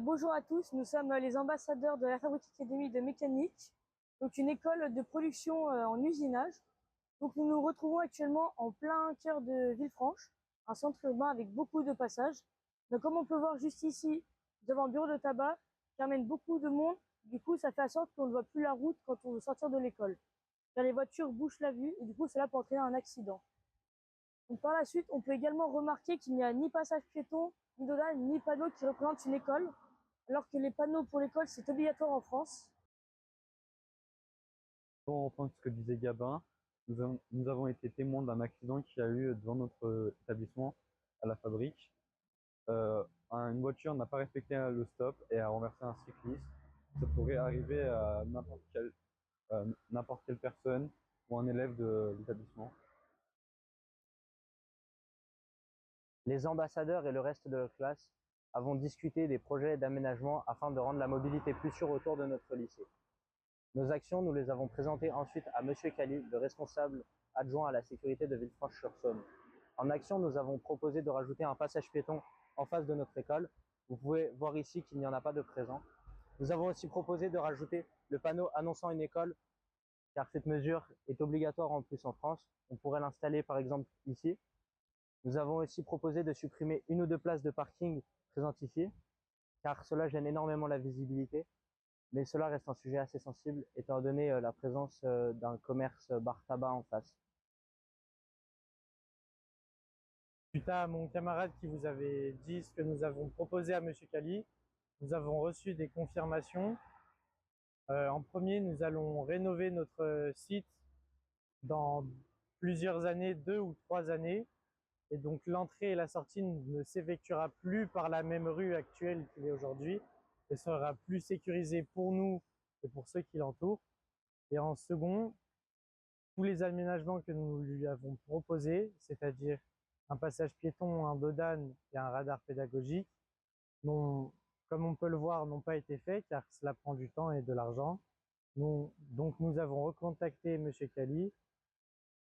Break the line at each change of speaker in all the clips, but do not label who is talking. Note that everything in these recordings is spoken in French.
Bonjour à tous, nous sommes les ambassadeurs de la Fabrique Académie de Mécanique, donc une école de production en usinage. Donc nous nous retrouvons actuellement en plein cœur de Villefranche, un centre urbain avec beaucoup de passages. Donc comme on peut voir juste ici, devant le bureau de tabac, qui amène beaucoup de monde, du coup ça fait en sorte qu'on ne voit plus la route quand on veut sortir de l'école. Car les voitures bouchent la vue et du coup cela peut entraîner un accident. Donc par la suite, on peut également remarquer qu'il n'y a ni passage piéton, ni dodane, ni panneau qui représente une école, alors que les panneaux pour l'école, c'est obligatoire en France.
Pour reprendre ce que disait Gabin, nous avons été témoins d'un accident qui a eu devant notre établissement à la fabrique. Une voiture n'a pas respecté le stop et a renversé un cycliste. Ça pourrait arriver à n'importe quelle personne ou un élève de l'établissement.
Les ambassadeurs et le reste de la classe avons discuté des projets d'aménagement afin de rendre la mobilité plus sûre autour de notre lycée. Nos actions, nous les avons présentées ensuite à Monsieur Cali, le responsable adjoint à la sécurité de Villefranche-sur-Saône. En action, nous avons proposé de rajouter un passage piéton en face de notre école. Vous pouvez voir ici qu'il n'y en a pas de présent. Nous avons aussi proposé de rajouter le panneau annonçant une école, car cette mesure est obligatoire en plus en France. On pourrait l'installer par exemple ici. Nous avons aussi proposé de supprimer une ou deux places de parking présentes ici, car cela gêne énormément la visibilité, mais cela reste un sujet assez sensible étant donné la présence d'un commerce bar-tabac en face.
Suite à mon camarade qui vous avait dit ce que nous avons proposé à Monsieur Cali, nous avons reçu des confirmations. En premier, nous allons rénover notre site dans plusieurs années, 2 ou 3 années. Et donc l'entrée et la sortie ne s'effectuera plus par la même rue actuelle qu'il est aujourd'hui et sera plus sécurisée pour nous et pour ceux qui l'entourent. Et en second, tous les aménagements que nous lui avons proposés, c'est-à-dire un passage piéton, un dodane et un radar pédagogique, comme on peut le voir, n'ont pas été faits car cela prend du temps et de l'argent. Donc nous avons recontacté Monsieur Cali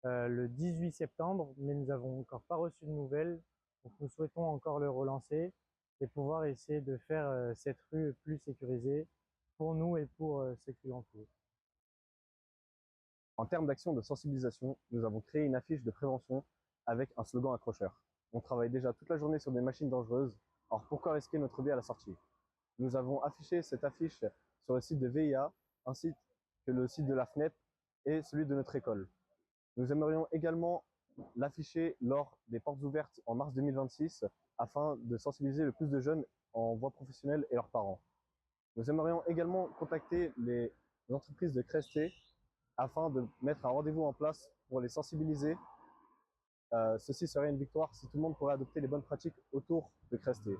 le 18 septembre, mais nous n'avons encore pas reçu de nouvelles. Donc nous souhaitons encore le relancer et pouvoir essayer de faire cette rue plus sécurisée pour nous et pour ceux qui l'entourent.
En termes d'action de sensibilisation, nous avons créé une affiche de prévention avec un slogan accrocheur. On travaille déjà toute la journée sur des machines dangereuses, alors pourquoi risquer notre vie à la sortie? Nous avons affiché cette affiche sur le site de VIA, ainsi que le site de la FNEP et celui de notre école. Nous aimerions également l'afficher lors des portes ouvertes en mars 2026 afin de sensibiliser le plus de jeunes en voie professionnelle et leurs parents. Nous aimerions également contacter les entreprises de Cresté afin de mettre un rendez-vous en place pour les sensibiliser. Ceci serait une victoire si tout le monde pourrait adopter les bonnes pratiques autour de Cresté.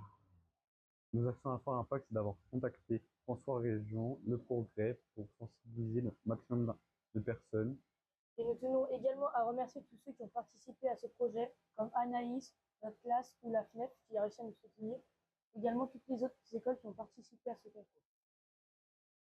Nos actions à fort impact, c'est d'avoir contacté François Région, Le Progrès, pour sensibiliser le maximum de personnes.
Et nous tenons également à remercier tous ceux qui ont participé à ce projet, comme Anaïs, notre classe ou la FNEF qui a réussi à nous soutenir, également toutes les autres écoles qui ont participé à ce concours.